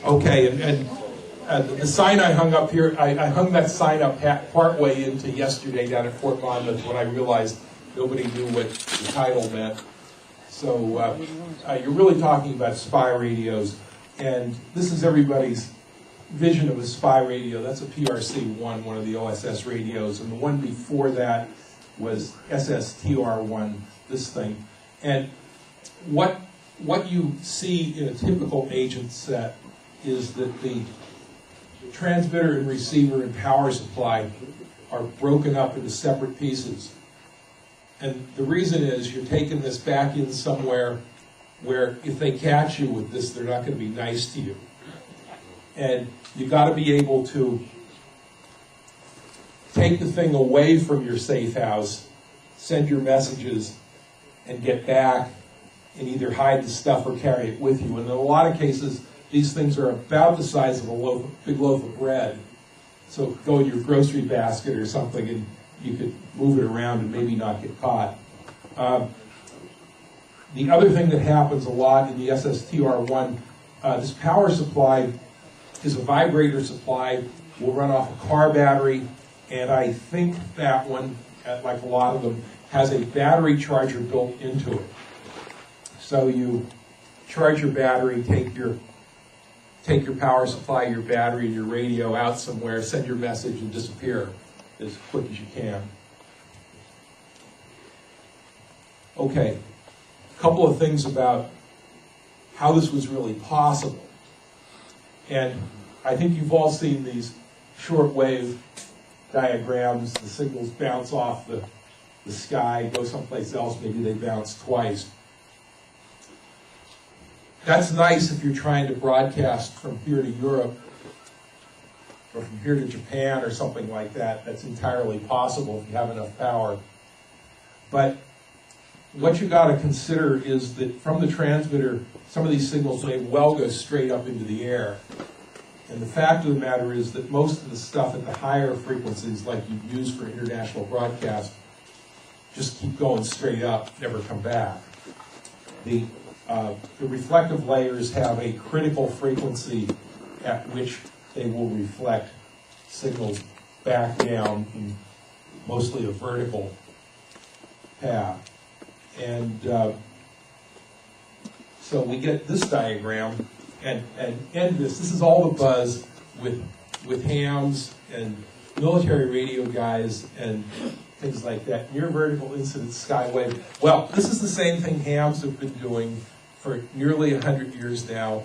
Okay, the sign I hung up here, I hung that sign up partway into yesterday down at Fort Monmouth when I realized nobody knew what the title meant. So you're really talking about spy radios, and this is everybody's vision of a spy radio. That's a PRC-1, one of the OSS radios, and the one before that was SSTR-1, this thing. And what you see in a typical agent set is that the transmitter and receiver and power supply are broken up into separate pieces. And the reason is you're taking this back in somewhere where if they catch you with this, they're not going to be nice to you. And you've got to be able to take the thing away from your safe house, send your messages, and get back and either hide the stuff or carry it with you. And in a lot of cases, these things are about the size of a big loaf of bread. So go in your grocery basket or something and you could move it around and maybe not get caught. The other thing that happens a lot in the SSTR-1, this power supply is a vibrator supply, will run off a car battery, and I think that one, like a lot of them, has a battery charger built into it. So you charge your battery, take your power supply, your battery, and your radio out somewhere, send your message, and disappear as quick as you can. Okay, a couple of things about how this was really possible. And I think you've all seen these shortwave diagrams. The signals bounce off the sky, go someplace else, maybe they bounce twice. That's nice if you're trying to broadcast from here to Europe or from here to Japan or something like that. That's entirely possible if you have enough power. But what you got to consider is that from the transmitter, some of these signals may well go straight up into the air. And the fact of the matter is that most of the stuff at the higher frequencies, like you'd use for international broadcast, just keep going straight up, never come back. The reflective layers have a critical frequency at which they will reflect signals back down in mostly a vertical path. And so we get this diagram and end this. This is all the buzz with hams and military radio guys and things like that. Near vertical incident skywave. Well, this is the same thing hams have been doing for nearly 100 years now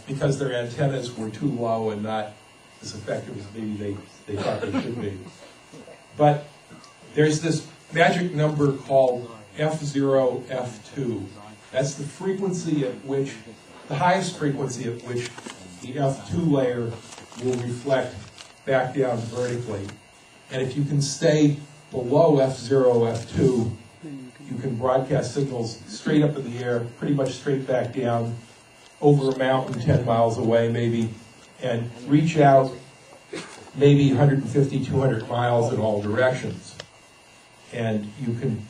because their antennas were too low and not as effective as maybe they thought they should be. But there's this magic number called F0, F2. That's the frequency at which, the highest frequency at which the F2 layer will reflect back down vertically. And if you can stay below F0, F2, you can broadcast signals straight up in the air, pretty much straight back down, over a mountain 10 miles away maybe, and reach out maybe 150, 200 miles in all directions. And you can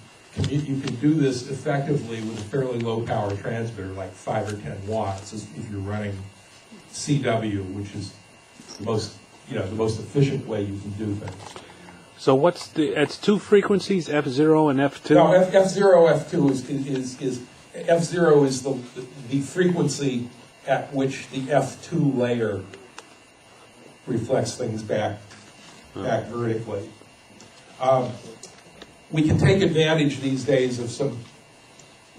do this effectively with a fairly low power transmitter, like 5 or 10 watts, if you're running CW, which is the most efficient way you can do things. So it's two frequencies, F0 and F2? No, F0, F2 is F0 is the frequency at which the F2 layer reflects things back vertically. We can take advantage these days of some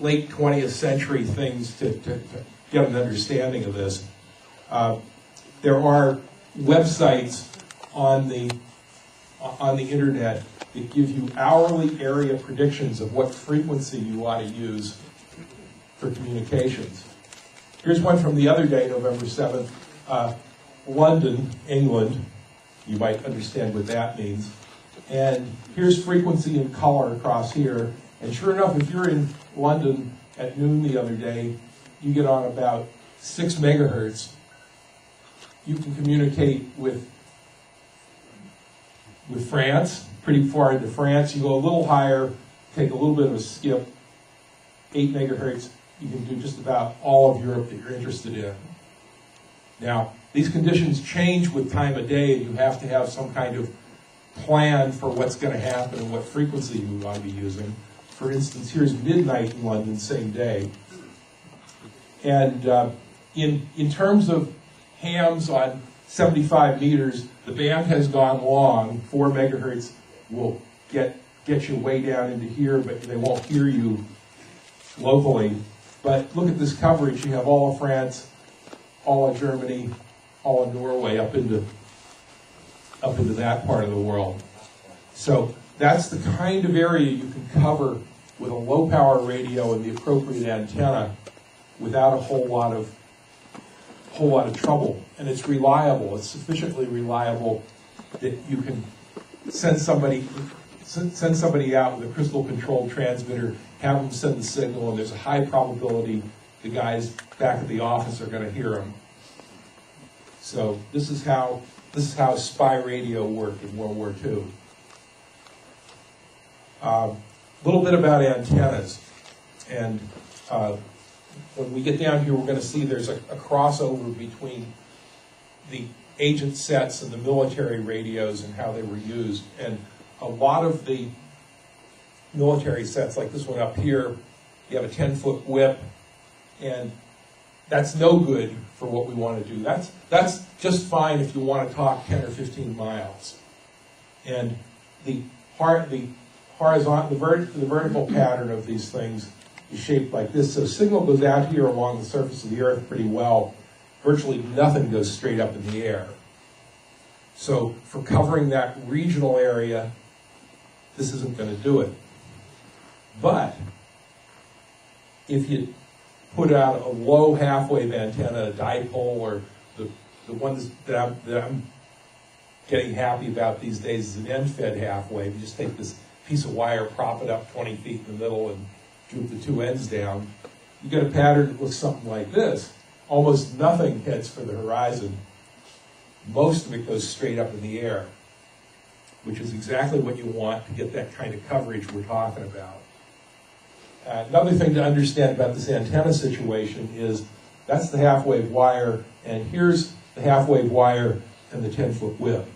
late 20th century things to get an understanding of this. There are websites on the internet that give you hourly area predictions of what frequency you ought to use for communications. Here's one from the other day, November 7th. London, England. You might understand what that means. And here's frequency in color across here. And sure enough, if you're in London at noon the other day, you get on about 6 megahertz. You can communicate with France, pretty far into France. You go a little higher, take a little bit of a skip, 8 megahertz. You can do just about all of Europe that you're interested in. Now, these conditions change with time of day, and you have to have some kind of plan for what's going to happen and what frequency you want to be using. For instance, here's midnight in London, same day. And in terms of hams on 75 meters, the band has gone long. 4 megahertz will get you way down into here, but they won't hear you locally. But look at this coverage. You have all of France, all of Germany, all of Norway up into that part of the world. So that's the kind of area you can cover with a low power radio and the appropriate antenna without a whole lot of trouble. And it's reliable. It's sufficiently reliable that you can send somebody out with a crystal controlled transmitter, have them send the signal, and there's a high probability the guys back at the office are going to hear them. So this is how spy radio worked in World War II. A little bit about antennas, and when we get down here, we're going to see there's a crossover between the agent sets and the military radios and how they were used. And a lot of the military sets, like this one up here, you have a 10-foot whip, and that's no good for what we want to do. That's just fine if you want to talk 10 or 15 miles. And the vertical pattern of these things is shaped like this. So signal goes out here along the surface of the earth pretty well. Virtually nothing goes straight up in the air. So for covering that regional area, this isn't going to do it. But if you put out a low half-wave antenna, a dipole, or the ones that I'm getting happy about these days is an end-fed half-wave. You just take this piece of wire, prop it up 20 feet in the middle, and droop the two ends down. You get a pattern that looks something like this. Almost nothing heads for the horizon. Most of it goes straight up in the air, which is exactly what you want to get that kind of coverage we're talking about. Another thing to understand about this antenna situation is that's the half-wave wire, and here's the half-wave wire and the 10-foot whip.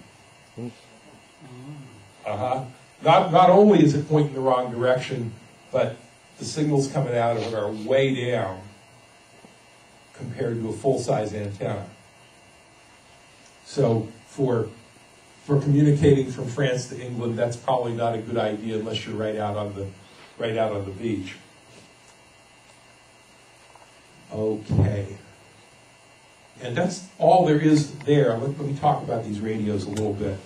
Not only is it pointing the wrong direction, but the signals coming out of it are way down compared to a full-size antenna. So for communicating from France to England, that's probably not a good idea unless you're right out on the beach. Okay. And that's all there is there. Let me talk about these radios a little bit.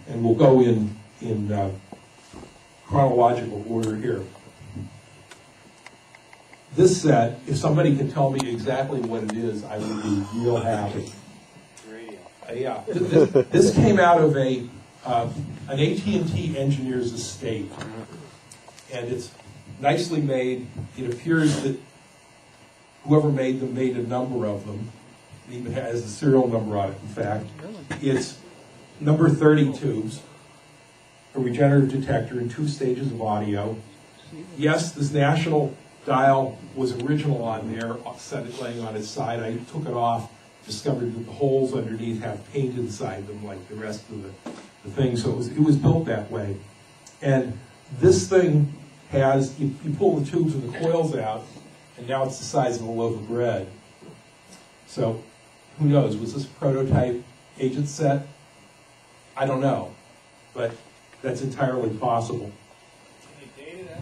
And we'll go in chronological order here. This set, if somebody can tell me exactly what it is, I would be real happy. Yeah, this came out of an AT&T engineer's estate, and it's nicely made. It appears that whoever made them made a number of them. It even has a serial number on it, in fact. It's number 30 tubes, a regenerative detector, and 2 stages of audio. Yes, this national dial was original on there, set it laying on its side. I took it off, discovered that the holes underneath have paint inside them like the rest of the thing, so it was built that way. And this thing has, you pull the tubes and the coils out, and now it's the size of a loaf of bread. So, who knows, was this a prototype agent set? I don't know, but that's entirely possible. Can you date it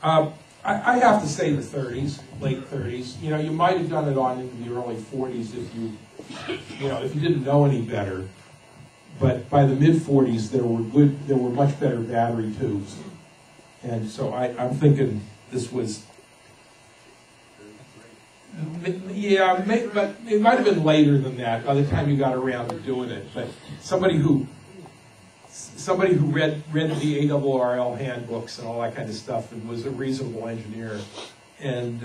out? I have to say the 30s, late 30s. You know, you might have done it on into the early 40s if you didn't know any better. But by the mid 40s, there were much better battery tubes, and so I'm thinking this was. Yeah, but it might have been later than that by the time you got around to doing it. But somebody who read the ARRL handbooks and all that kind of stuff and was a reasonable engineer and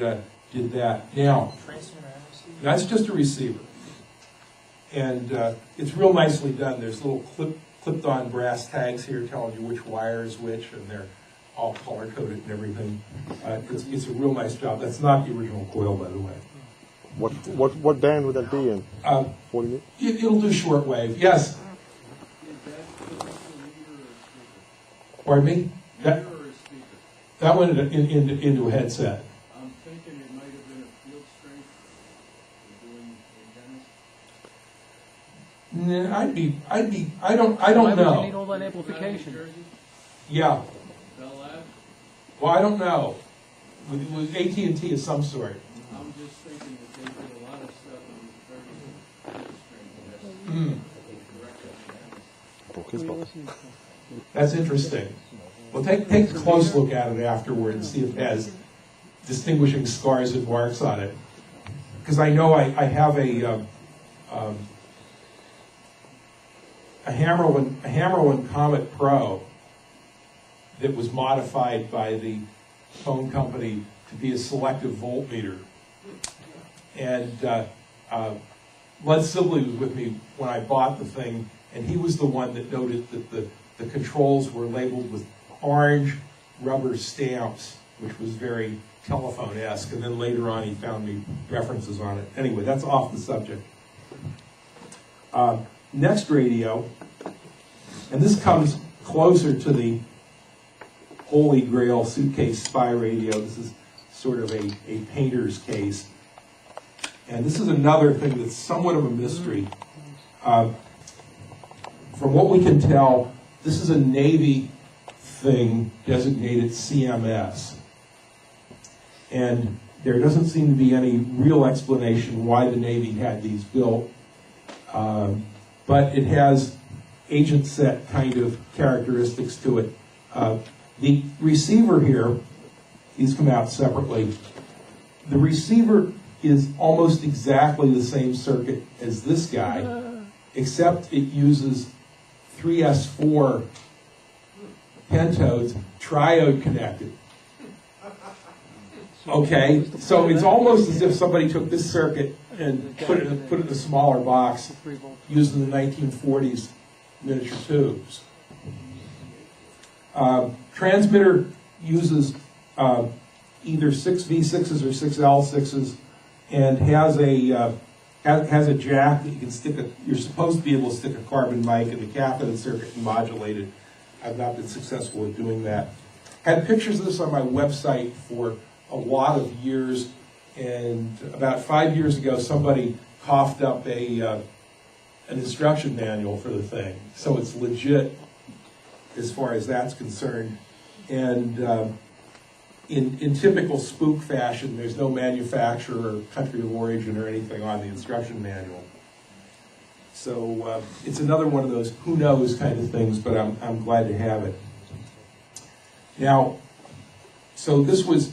did that. Now, that's just a receiver. And it's real nicely done. There's little clipped-on brass tags here telling you which wire is which, and they're all color coded and everything. It's a real nice job. That's not the original coil, by the way. What band would that be in? 40 meters? It'll do shortwave. Yes. Pardon me? That went into a headset. I'm thinking it might have been a field strength doing antennas. I don't know. You need all that amplification. Yeah. Bell Labs? Well, I don't know. With AT&T of some sort. I'm just thinking that they did a lot of stuff on very field strength. That's interesting. Well, take a close look at it afterward and see if it has distinguishing scars and marks on it. Because I know I have a Hammerlin Comet Pro that was modified by the phone company to be a selective voltmeter. And Bud Sibley was with me when I bought the thing, and he was the one that noted that the controls were labeled with orange rubber stamps, which was very telephone-esque, and then later on he found me references on it. Anyway, that's off the subject. Next radio, and this comes closer to the Holy Grail suitcase spy radio. This is sort of a painter's case. And this is another thing that's somewhat of a mystery. From what we can tell, this is a Navy thing designated CMS. And there doesn't seem to be any real explanation why the Navy had these built. But it has agent set kind of characteristics to it. The receiver here, these come out separately. The receiver is almost exactly the same circuit as this guy, except it uses 3S4 pentodes, triode connected. Okay, so it's almost as if somebody took this circuit and put it in a smaller box using the 1940s miniature tubes. Transmitter uses either 6 V6s or 6 L6s, and has a jack that you can stick you're supposed to be able to stick a carbon mic in the cathode circuit and modulate it. I've not been successful at doing that. Had pictures of this on my website for a lot of years, and about 5 years ago somebody coughed up an instruction manual for the thing, so it's legit as far as that's concerned. And in typical spook fashion, there's no manufacturer or country of origin or anything on the instruction manual. So it's another one of those who knows kind of things, but I'm glad to have it. Now, so this was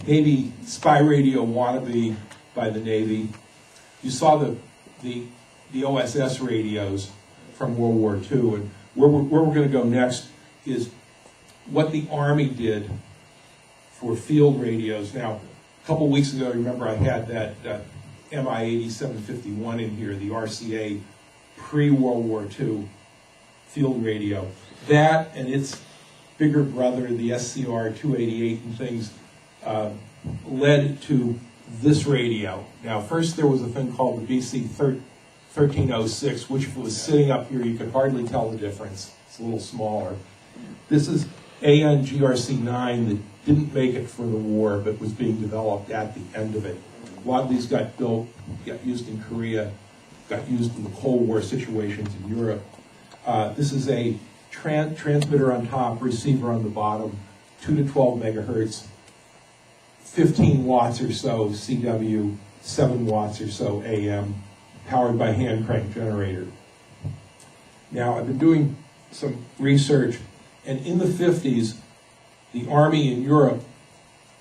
Navy spy radio wannabe by the Navy. You saw the OSS radios from World War II, and where we're going to go next is what the Army did for field radios. Now, a couple weeks ago, remember I had that MI-8751 in here, the RCA pre-World War II field radio. That and its bigger brother, the SCR-288 and things, led to this radio. Now, first there was a thing called the BC-1306, which if it was sitting up here, you could hardly tell the difference. It's a little smaller. This is AN-GRC-9 that didn't make it for the war, but was being developed at the end of it. A lot of these got built, got used in Korea, got used in the Cold War situations in Europe. This is a transmitter on top, receiver on the bottom, 2 to 12 megahertz, 15 watts or so CW, 7 watts or so AM, powered by hand crank generator. Now, I've been doing some research, and in the 50s, the Army in Europe,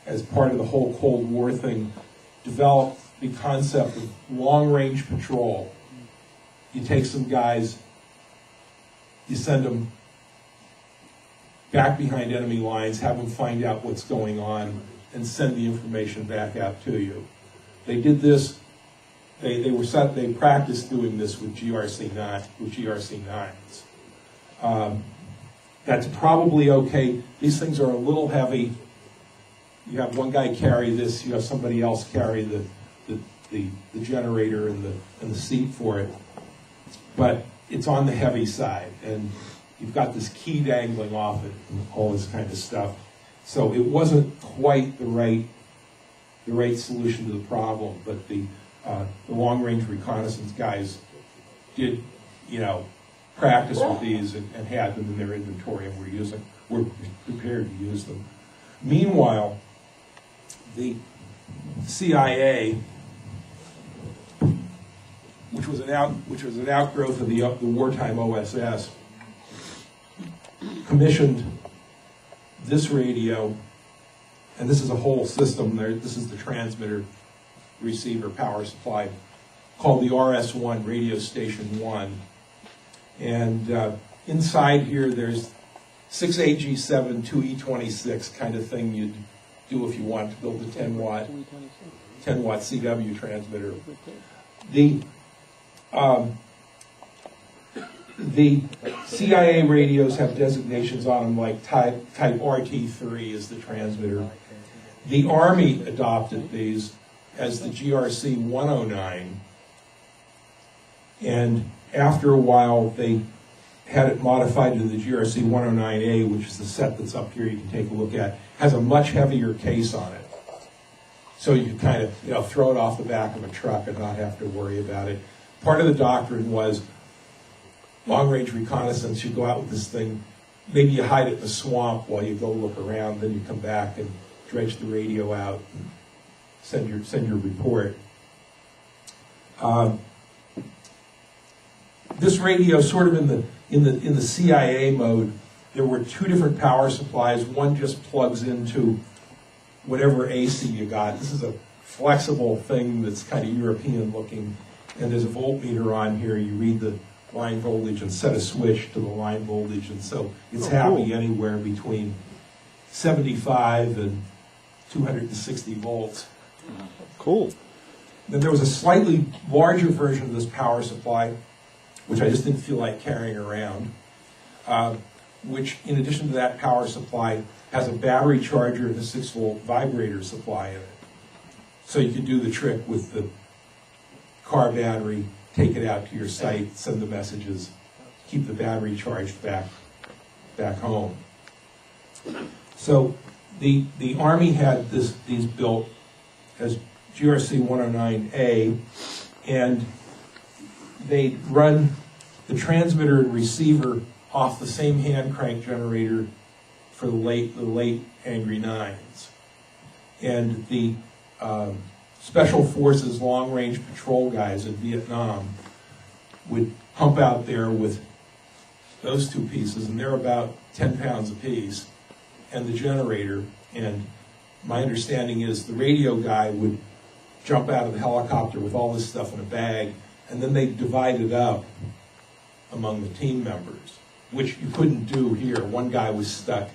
as part of the whole Cold War thing, developed the concept of long-range patrol. You take some guys, you send them back behind enemy lines, have them find out what's going on, and send the information back out to you. They did this. They practiced doing this with GRC9s. That's probably okay. These things are a little heavy. You have one guy carry this, you have somebody else carry the generator and the seat for it. But it's on the heavy side, and you've got this key dangling off it and all this kind of stuff. So it wasn't quite the right solution to the problem, but the long-range reconnaissance guys did, practice with these and had them in their inventory, and were prepared to use them. Meanwhile, the CIA, which was an outgrowth of the wartime OSS, commissioned this radio, and this is a whole system there. This is the transmitter, receiver, power supply, called the RS-1, Radio Station 1. And inside here, there's 6 AG7, 2 E26 kind of thing you'd do if you wanted to build a 10-watt CW transmitter. The CIA radios have designations on them like type RT3 is the transmitter. The Army adopted these as the GRC 109, and after a while they had it modified to the GRC 109A, which is the set that's up here you can take a look at. Has a much heavier case on it. So you can kind of throw it off the back of a truck and not have to worry about it. Part of the doctrine was long-range reconnaissance, you go out with this thing, maybe you hide it in the swamp while you go look around, then you come back and dredge the radio out and send your report. This radio, sort of in the CIA mode, there were two different power supplies. One just plugs into whatever AC you got. This is a flexible thing that's kind of European looking, and there's a voltmeter on here. You read the line voltage and set a switch to the line voltage, and so it's happy anywhere between 75 and 260 volts. Cool. Then there was a slightly larger version of this power supply, which I just didn't feel like carrying around, which in addition to that power supply has a battery charger and a 6-volt vibrator supply in it. So you could do the trick with the car battery, take it out to your site, send the messages, keep the battery charged back home. So the Army had these built as GRC 109A, and they run the transmitter and receiver off the same hand crank generator for the late Angry Nines. And the Special Forces long-range patrol guys in Vietnam would pump out there with those two pieces, and they're about 10 pounds apiece, and the generator. And my understanding is the radio guy would jump out of the helicopter with all this stuff in a bag, and then they'd divide it up among the team members, which you couldn't do here. One guy was stuck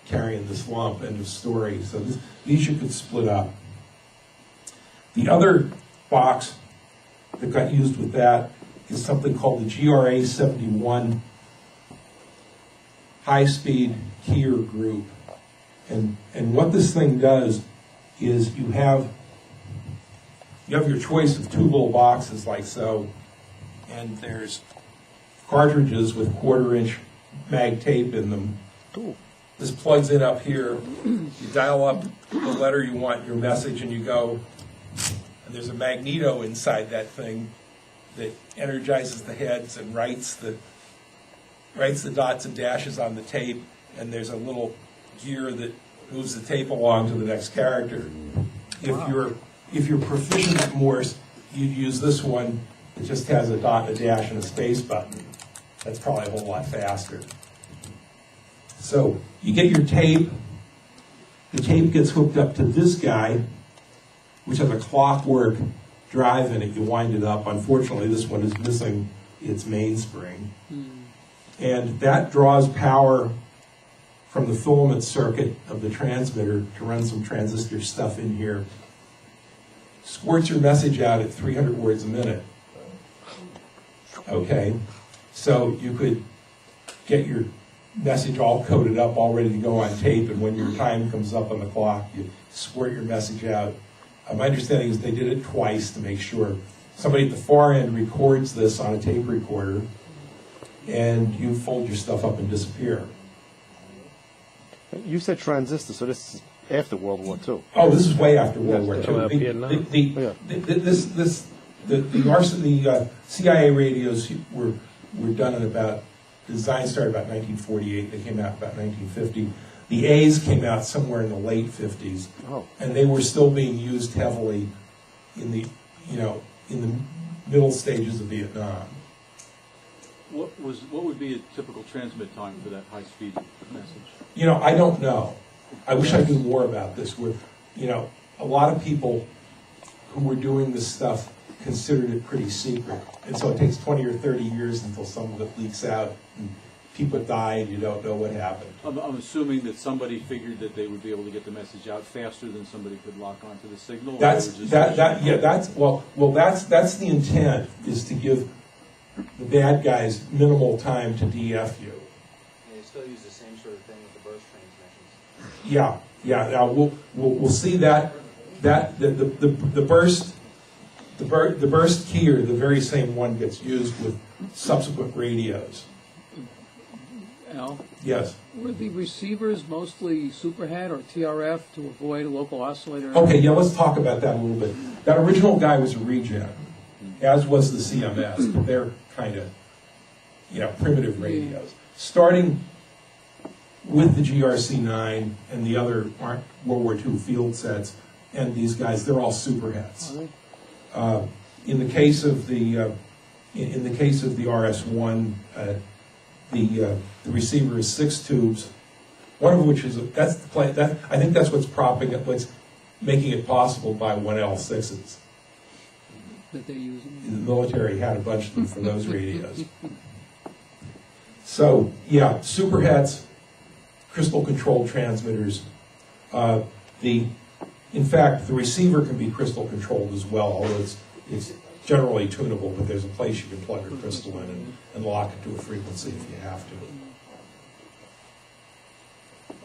carrying this lump, end of story. So these you could split up. The other box that got used with that is something called the GRA 71 high-speed keyer group. And what this thing does is you have your choice of two little boxes like so, and there's cartridges with 1/4-inch mag tape in them. Cool. This plugs in up here. You dial up the letter you want your message, and you go. And there's a magneto inside that thing that energizes the heads and writes the dots and dashes on the tape. And there's a little gear that moves the tape along to the next character. If you're proficient at Morse, you'd use this one. It just has a dot, a dash, and a space button. That's probably a whole lot faster. So you get your tape. The tape gets hooked up to this guy, which has a clockwork drive in it. You wind it up. Unfortunately, this one is missing its mainspring. And that draws power from the filament circuit of the transmitter to run some transistor stuff in here. Squirts your message out at 300 words a minute. Okay? So you could get your message all coded up, all ready to go on tape, and when your time comes up on the clock, you squirt your message out. My understanding is they did it twice to make sure. Somebody at the far end records this on a tape recorder, and you fold your stuff up and disappear. You said transistor, so this is after World War II. Oh, this is way after World War About II. Vietnam. The CIA radios were done in about, the design started about 1948, they came out about 1950. The A's came out somewhere in the late 50s, and they were still being used heavily in the middle stages of Vietnam. What would be a typical transmit time for that high-speed message? I don't know. I wish I knew more about this. A lot of people who were doing this stuff considered it pretty secret, and so it takes 20 or 30 years until some of it leaks out, and people die, and you don't know what happened. I'm assuming that somebody figured that they would be able to get the message out faster than somebody could lock onto the signal. That's the intent, is to give the bad guys minimal time to DF you. They still use the same sort of thing with the burst transmissions. Yeah. Now we'll see that the burst keyer, the very same one, gets used with subsequent radios. Al, Yes. were the receivers mostly superhat or TRF to avoid a local oscillator? Okay. Yeah. Let's talk about that a little bit. That original guy was a regen, as was the CMS, but they're kind of primitive radios. Starting with the GRC-9 and the other World War II field sets, and these guys, they're all superhets. In the case of the RS-1, the receiver is 6 tubes, one of which is I think that's what's what's making it possible by 1L6s. That they're using? The military had a bunch of them for those radios. So yeah, superhets, crystal controlled transmitters. In fact, the receiver can be crystal controlled as well, although it's generally tunable, but there's a place you can plug a crystal in and lock it to a frequency if you have to.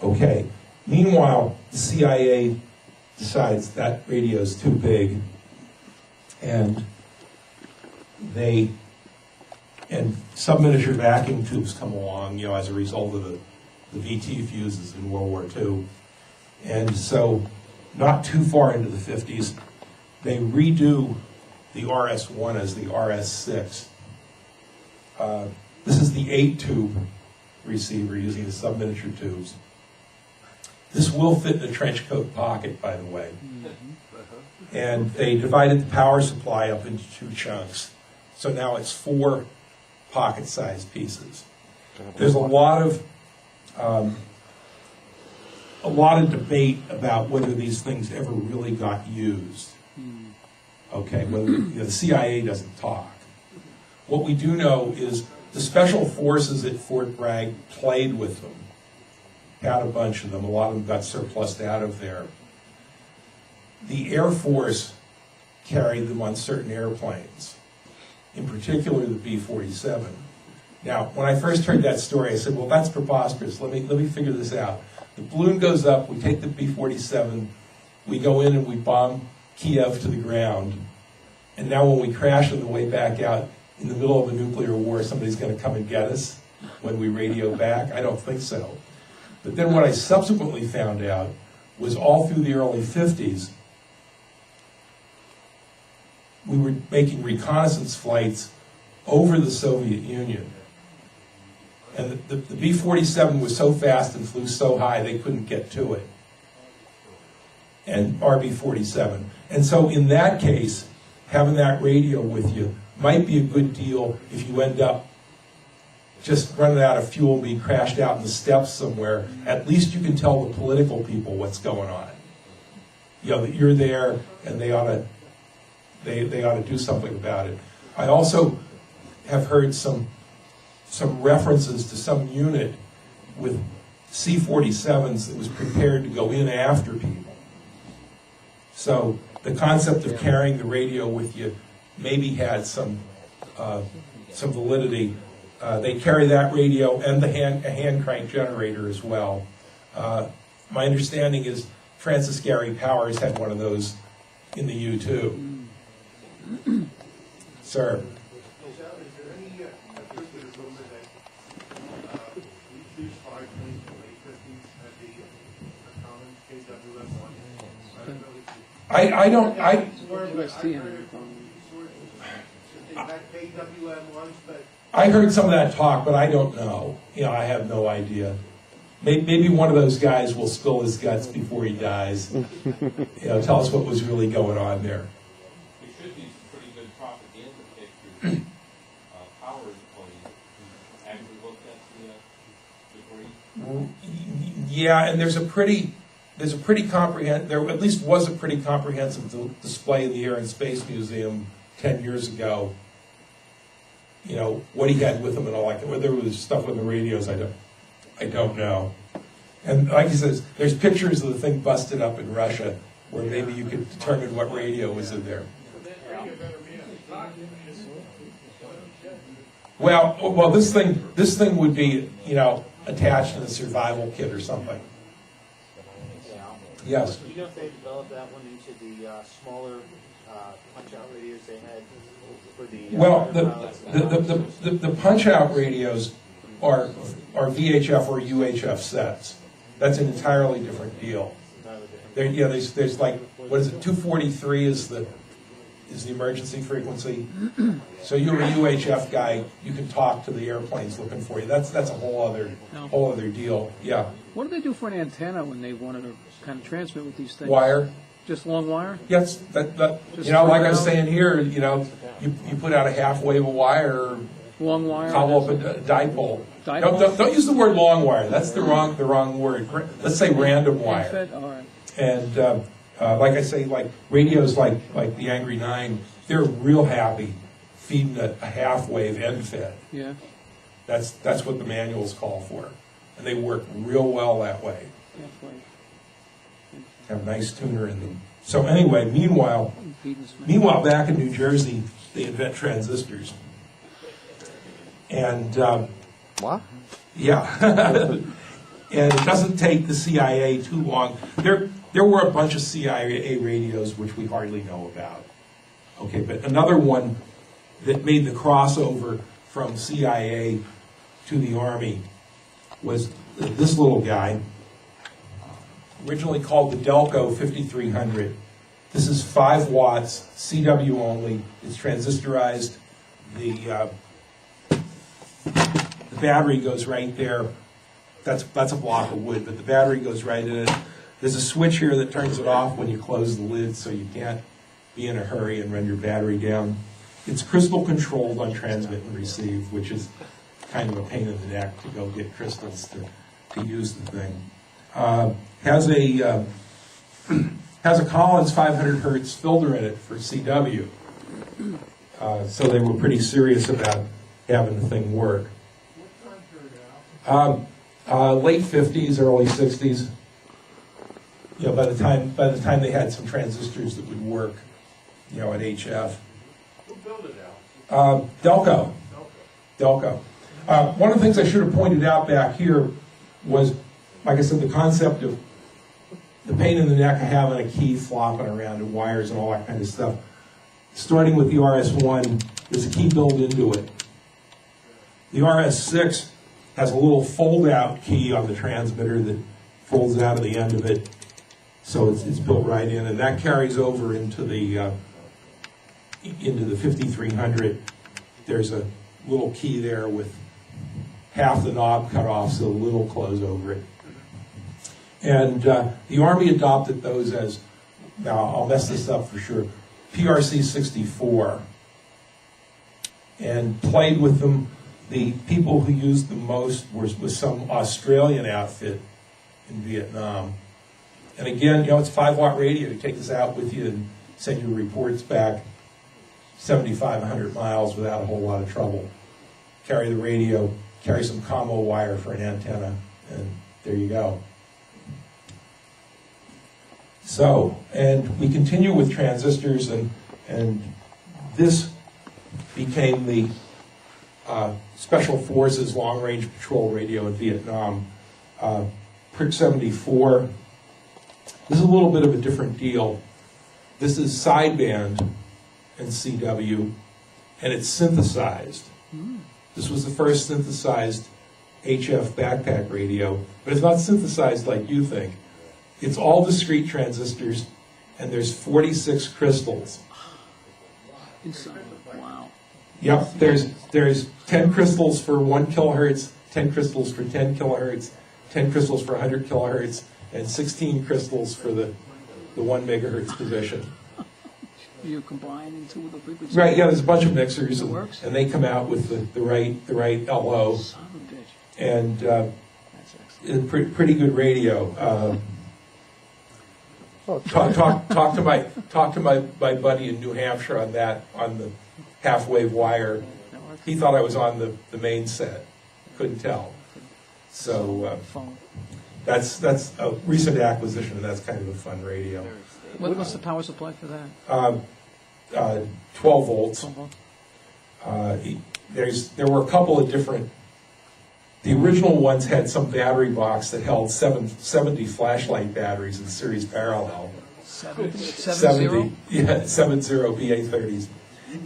Okay. Meanwhile, the CIA decides that radio is too big, and subminiature vacuum tubes come along, as a result of the VT fuses in World War II. And so, not too far into the 50s, they redo the RS-1 as the RS-6. This is the 8-tube receiver using the subminiature tubes. This will fit in a trench coat pocket, by the way. And they divided the power supply up into 2 chunks. So now it's 4 pocket-sized pieces. There's a lot of debate about whether these things ever really got used. Okay, well, the CIA doesn't talk. What we do know is the special forces at Fort Bragg played with them, had a bunch of them. A lot of them got surplused out of there. The Air Force carried them on certain airplanes, in particular the B-47. Now, when I first heard that story, I said, well, that's preposterous. Let me figure this out. The balloon goes up, we take the B-47, we go in and we bomb Kiev to the ground, and now when we crash on the way back out in the middle of a nuclear war, somebody's going to come and get us when we radio back? I don't think so. But then what I subsequently found out was all through the early 50s, we were making reconnaissance flights over the Soviet Union. And the B-47 was so fast and flew so high they couldn't get to it. And RB-47. And so in that case, having that radio with you might be a good deal if you end up just running out of fuel, being crashed out in the steppes somewhere. At least you can tell the political people what's going on. That you're there and they ought to do something about it. I also have heard some references to some unit with C-47s that was prepared to go in after people. So the concept of carrying the radio with you maybe had some validity. They carry that radio and a hand crank generator as well. My understanding is Francis Gary Powers had one of those in the U2. Sir. Is there any particular rumor that we choose 5 planes from 850s at the common KWM one? I don't, KWM ones, but I heard some of that talk, but I don't know. I have no idea. Maybe one of those guys will spill his guts before he dies. Tell us what was really going on there. There should be some pretty good propaganda pictures. Powers planes. Have you looked at the debris? Yeah, and there's a pretty comprehensive, there at least was a pretty comprehensive display in the Air and Space Museum 10 years ago. What he had with him and all that. Whether it was stuff with the radios, I don't know. And like he says, there's pictures of the thing busted up in Russia where maybe you could determine what radio was in there. Well, this thing would be, attached to the survival kit or something. Yes. Do you know if they developed that one into the smaller punch-out radios they had for the? Well, the punch-out radios are VHF or UHF sets. That's an entirely different deal. There's like, what is it? 243 is the emergency frequency. So you're a UHF guy, you can talk to the airplanes looking for you. That's a whole other deal. Yeah. What do they do for an antenna when they wanted to kind of transmit with these things? Wire. Just long wire? Yes. Like I was saying here, you put out a half wave of wire. Long wire. Cobble up a dipole. Don't use the word long wire. That's the wrong word. Let's say random wire. All right. And like I say, like radios like the Angry 9, they're real happy feeding a half wave end fed. Yeah. That's what the manuals call for, and they work real well that way. Halfway. Have a nice tuner in them. So anyway, meanwhile, back in New Jersey, they invent transistors. And What? yeah, and it doesn't take the CIA too long. There were a bunch of CIA radios which we hardly know about. Okay, but another one that made the crossover from CIA to the Army was this little guy, originally called the Delco 5300. This is 5 watts, CW only. It's transistorized. The battery goes right there. That's a block of wood, but the battery goes right in it. There's a switch here that turns it off when you close the lid, so you can't be in a hurry and run your battery down. It's crystal controlled on transmit and receive, which is kind of a pain in the neck to go get crystals to use the thing. Has a Collins 500 hertz filter in it for CW. So they were pretty serious about having the thing work. Late 50s, early 60s. By the time they had some transistors that would work, at HF. who built it out? Delco. One of the things I should have pointed out back here was, like I said, the concept of the pain in the neck of having a key flopping around and wires and all that kind of stuff. Starting with the RS1, there's a key built into it. The RS6 has a little fold-out key on the transmitter that folds out of the end of it, so it's built right in, and that carries over into the 5300. There's a little key there with half the knob cut off, so the lid will close over it. And the Army adopted those as, now I'll mess this up for sure, PRC 64, and played with them. The people who used the most was some Australian outfit in Vietnam. And again, it's 5-watt radio. You take this out with you and send your reports back 7,500 miles without a whole lot of trouble. Carry the radio, carry some combo wire for an antenna, and there you go. So, and we continue with transistors, and this became the Special Forces long-range patrol radio in Vietnam. Prick 74. This is a little bit of a different deal. This is sideband in CW, and it's synthesized. This was the first synthesized HF backpack radio, but it's not synthesized like you think. It's all discrete transistors, and there's 46 crystals. Inside. Wow. Yep, there's 10 crystals for 1 kilohertz, 10 crystals for 10 kilohertz, 10 crystals for 100 kilohertz, and 16 crystals for the 1 megahertz position. You combine into the frequency. Right, yeah, there's a bunch of mixers, It works. and they come out with the right LO, Son of a bitch. and That's excellent. pretty good radio. Talk to my buddy in New Hampshire on the half-wave wire. That works. He thought I was on the main set, couldn't tell. So Phone. that's a recent acquisition, and that's kind of a fun radio. What's the power supply for that? 12 volts. There were a couple of different. The original ones had some battery box that held 70 flashlight batteries in series parallel. 70? Yeah, 70 BA30s.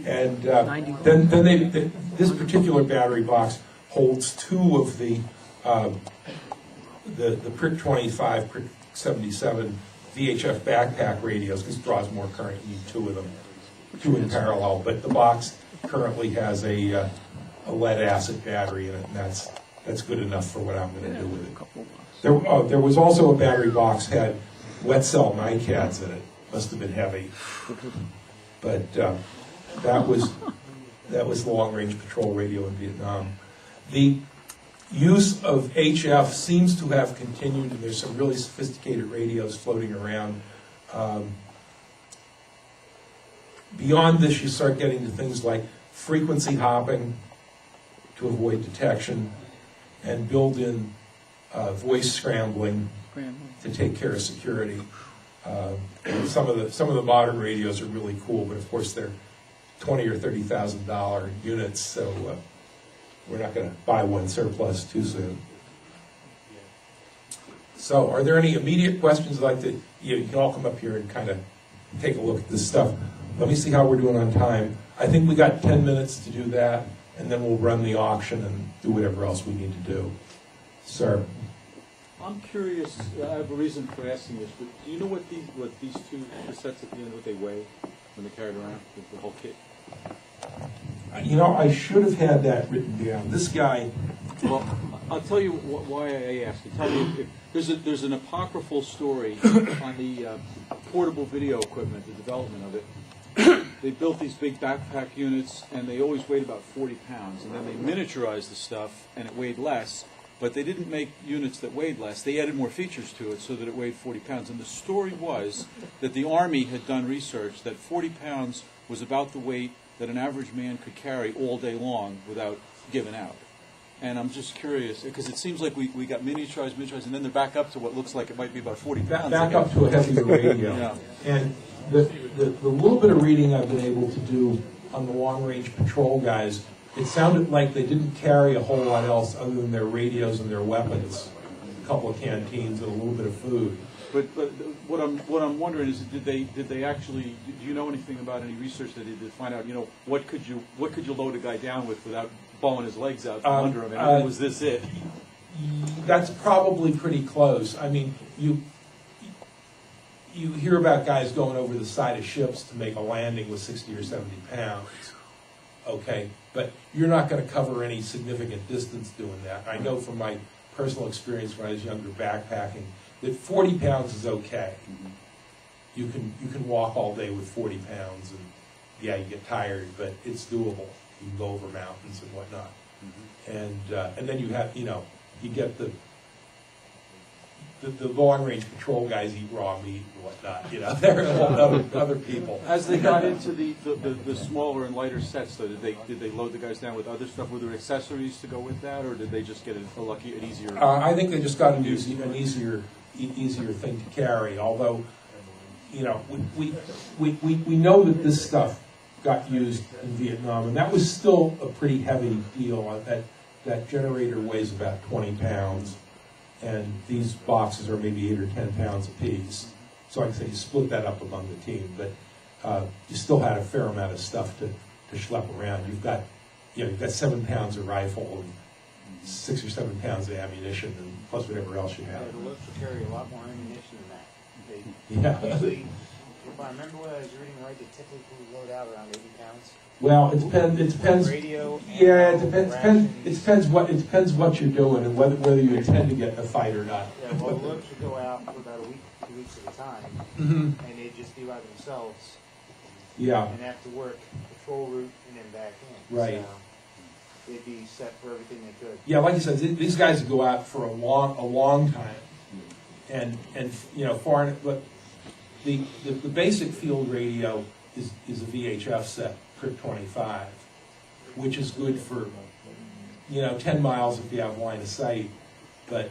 And 90. then this particular battery box holds 2 of the Prick 25, Prick 77 VHF backpack radios. This draws more current. You need 2 of them, 2 in parallel. But the box currently has a lead acid battery in it, and that's good enough for what I'm going to do with it. There was also a battery box had wet cell NiCads in it. Must have been heavy, but that was the long range patrol radio in Vietnam. The use of HF seems to have continued, and there's some really sophisticated radios floating around. Beyond this, you start getting to things like frequency hopping to avoid detection, and build-in voice scrambling to take care of security. And some of the modern radios are really cool, but of course they're $20,000 or $30,000 units, so we're not going to buy one surplus too soon. So, are there any immediate questions? You can all come up here and kind of take a look at this stuff. Let me see how we're doing on time. I think we got 10 minutes to do that, and then we'll run the auction and do whatever else we need to do. Sir? I'm curious, I have a reason for asking this, but do you know what these 2 cassettes at the end, what they weigh when they're carried around, the whole kit? I should have had that written down. This guy... Well, I'll tell you why I asked. I'll tell you, there's an apocryphal story on the portable video equipment, the development of it. They built these big backpack units, and they always weighed about 40 pounds. And then they miniaturized the stuff, and it weighed less. But they didn't make units that weighed less. They added more features to it so that it weighed 40 pounds. And the story was that the Army had done research that 40 pounds was about the weight that an average man could carry all day long without giving out. And I'm just curious, because it seems like we got miniaturized, and then they're back up to what looks like it might be about 40 pounds. Back up to a heavier radio. Yeah. And the little bit of reading I've been able to do on the long-range patrol guys, it sounded like they didn't carry a whole lot else other than their radios and their weapons, a couple of canteens and a little bit of food. But what I'm wondering is, did they actually? Do you know anything about any research that they did to find out? What could you load a guy down with without blowing his legs out from under him? And was this it? That's probably pretty close. I mean, you hear about guys going over the side of ships to make a landing with 60 or 70 pounds. Okay, but you're not going to cover any significant distance doing that. I know from my personal experience when I was younger backpacking that 40 pounds is okay. You can walk all day with 40 pounds, and yeah, you get tired, but it's doable. You can go over mountains and whatnot, and then you have you get the long range patrol guys eat raw meat and whatnot. They're other people. As they got into the smaller and lighter sets, though, did they load the guys down with other stuff? Were there accessories to go with that, or did they just get an easier? I think they just got an easier thing to carry. Although, we know that this stuff got used in Vietnam, and that was still a pretty heavy deal. That generator weighs about 20 pounds, and these boxes are maybe 8 or 10 pounds apiece. So I can say you split that up among the team, but you still had a fair amount of stuff to schlep around. You've got 7 pounds of rifle and 6 or 7 pounds of ammunition, and plus whatever else you Yeah, have. the lifts will carry a lot more ammunition than that. They Yeah. usually, if I remember what I was reading right, they typically load out around 80 pounds. Well, it depends. Radio. Yeah, it ammo, depends. rations. It depends what you're doing and whether you intend to get in a fight or not. Yeah, well, the lifts would go out for about a week, 2 weeks at a time, Mhm. and they'd just be by themselves Yeah. and have to work patrol route and then back in. Right. So they'd be set for everything they could. Yeah, like you said, these guys go out for a long time, and far. But the basic field radio is a VHF set, Crypt 25, which is good for 10 miles if you have line of sight, but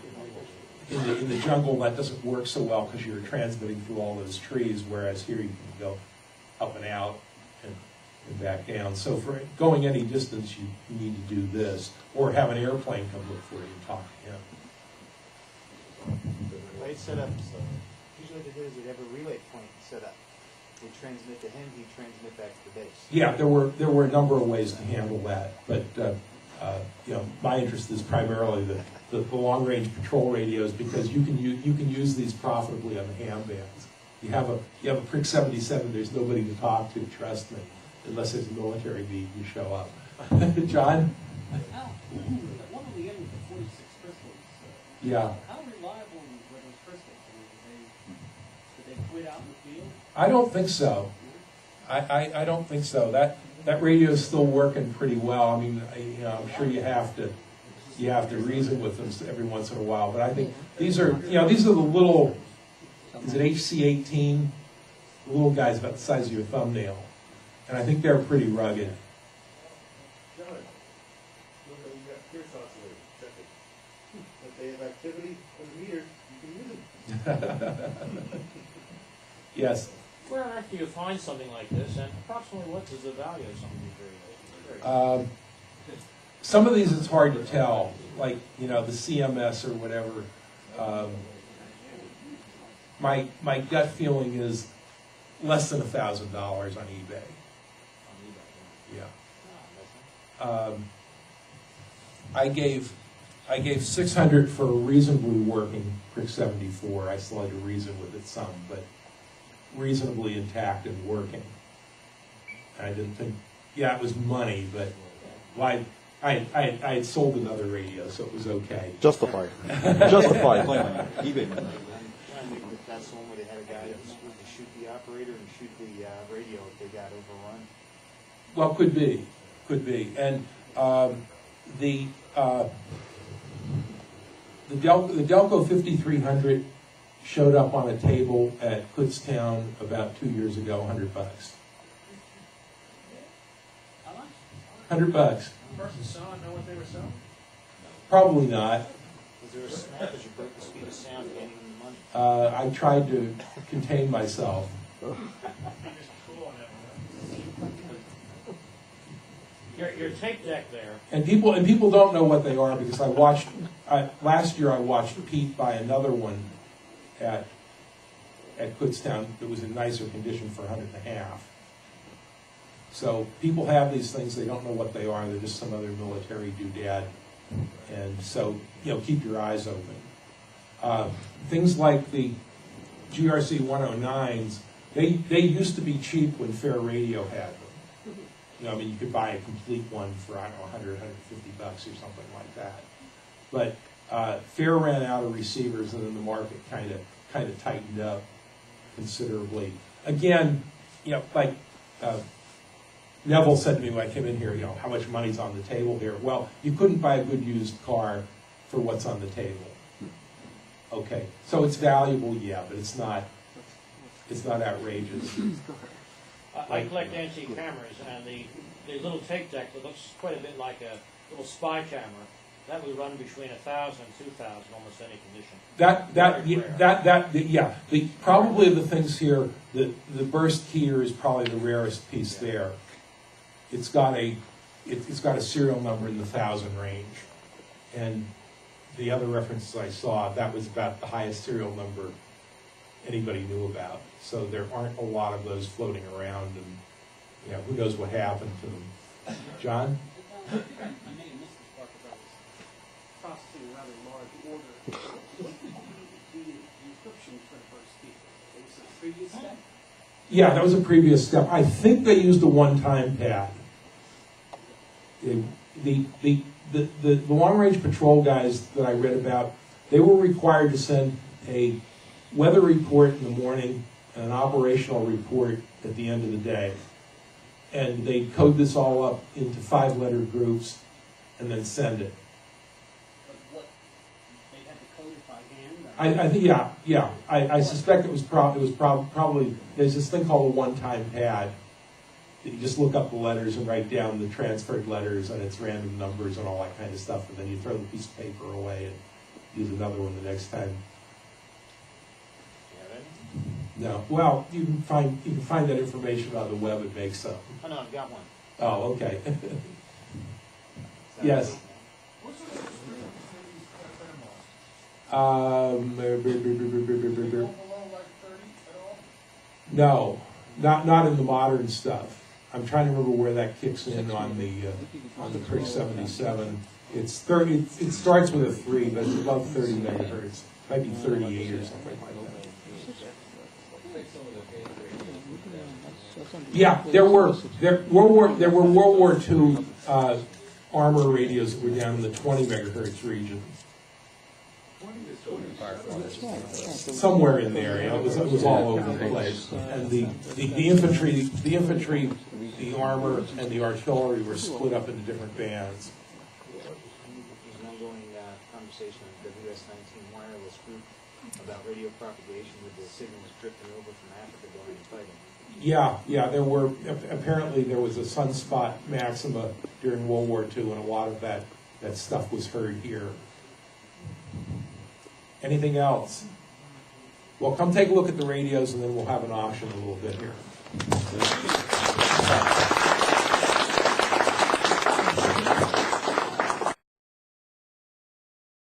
in the jungle that doesn't work so well because you're transmitting through all those trees, whereas here you can go up and out and back down. So for going any distance, you need to do this, or have an airplane come look for you and talk to him. They'd set up, usually what they do is they'd have a relay point set up. They transmit to him, he'd transmit back to the base. Yeah, there were a number of ways to handle that, but my interest is primarily the long range patrol radios, because you can use these profitably on the ham bands. You have a Prick 77. There's nobody to talk to. Trust me, unless there's a military need, you show up. John. One of the end with the 46 crystals. Yeah. How reliable were those crystals? Did they quit out in the field? I don't think so. I don't think so. That radio is still working pretty well. I mean, I'm sure you have to reason with them every once in a while. But I think these are the little. Is it HC-18? The little guys about the size of your thumbnail, and I think they're pretty rugged. John, look, you got Pierce oscillator, check it. If they have activity on the meter, you can use it. Yes. Where after you find something like this, and approximately what is the value of some of these radios? Some of these it's hard to tell, like the CMS or whatever. My gut feeling is less than $1,000 on eBay. Yeah. I gave $600 for a reasonably working Prick 74. I still had to reason with it some, but reasonably intact and working. I didn't think, it was money, but I had sold another radio, so it was okay. Justified. Justified. eBay. I think that's the one where they had a guy that was supposed to shoot the operator and shoot the radio if they got overrun. Well, could be, and the Delco 5300 showed up on a table at Kutztown about 2 years ago, $100. How much? $100. The person saw and know what they were selling? Probably not. Was there a snap as you broke the speed of sound gaining the money? I tried to contain myself. Your tape deck there. And people don't know what they are, because last year I watched Pete buy another one at Kutztown that was in nicer condition for $100.50. So people have these things, they don't know what they are, they're just some other military doodad. And so, keep your eyes open. Things like the GRC 109s, they used to be cheap when Fair Radio had them. You could buy a complete one for, $100, $150 or something like that. But Fair ran out of receivers, and then the market kind of tightened up considerably. Again, like Neville said to me when I came in here, how much money's on the table here? Well, you couldn't buy a good used car for what's on the table. Okay, so it's valuable, yeah, but it's not outrageous. I collect antique cameras, and the little tape deck that looks quite a bit like a little spy camera, that would run between 1,000 and 2,000, almost any condition. Probably of the things here, the burst keyer is probably the rarest piece there. it's got a serial number in the 1,000 range. And the other references I saw, that was about the highest serial number anybody knew about. So there aren't a lot of those floating around, and who knows what happened to them. John? I may have missed this part because I was processing a rather large order. The encryption for the first speaker, it was a previous step? Yeah, that was a previous step. I think they used a one-time pad. The long-range patrol guys that I read about, they were required to send a weather report in the morning and an operational report at the end of the day. And they code this all up into 5-letter groups and then send it. But what, they had to code it by hand? I think, yeah. I suspect it was probably, there's this thing called a one-time pad. That you just look up the letters and write down the transferred letters and its random numbers and all that kind of stuff, and then you throw the piece of paper away and use another one the next time. No. Well, you can find that information on the web and make some. Oh, no, I've got one. Oh, okay. Yes. What's the history of these FM laws? They go below like 30 at all? No, not in the modern stuff. I'm trying to remember where that kicks in on the Pre 77. It's 30. It starts with a 3, but it's above 30 megahertz. Might be 38 or something like that. Yeah, there were World War II armor radios that were down in the 20 megahertz region. Somewhere in there, it was all over the place. And the infantry, the armor, and the artillery were split up into different bands. There's an ongoing conversation on the WS-19 wireless group about radio propagation with the signals drifting over from Africa going to fighting. Yeah, there were, apparently there was a sunspot maxima during World War II, and a lot of that stuff was heard here. Anything else? Well, come take a look at the radios, and then we'll have an auction a little bit here.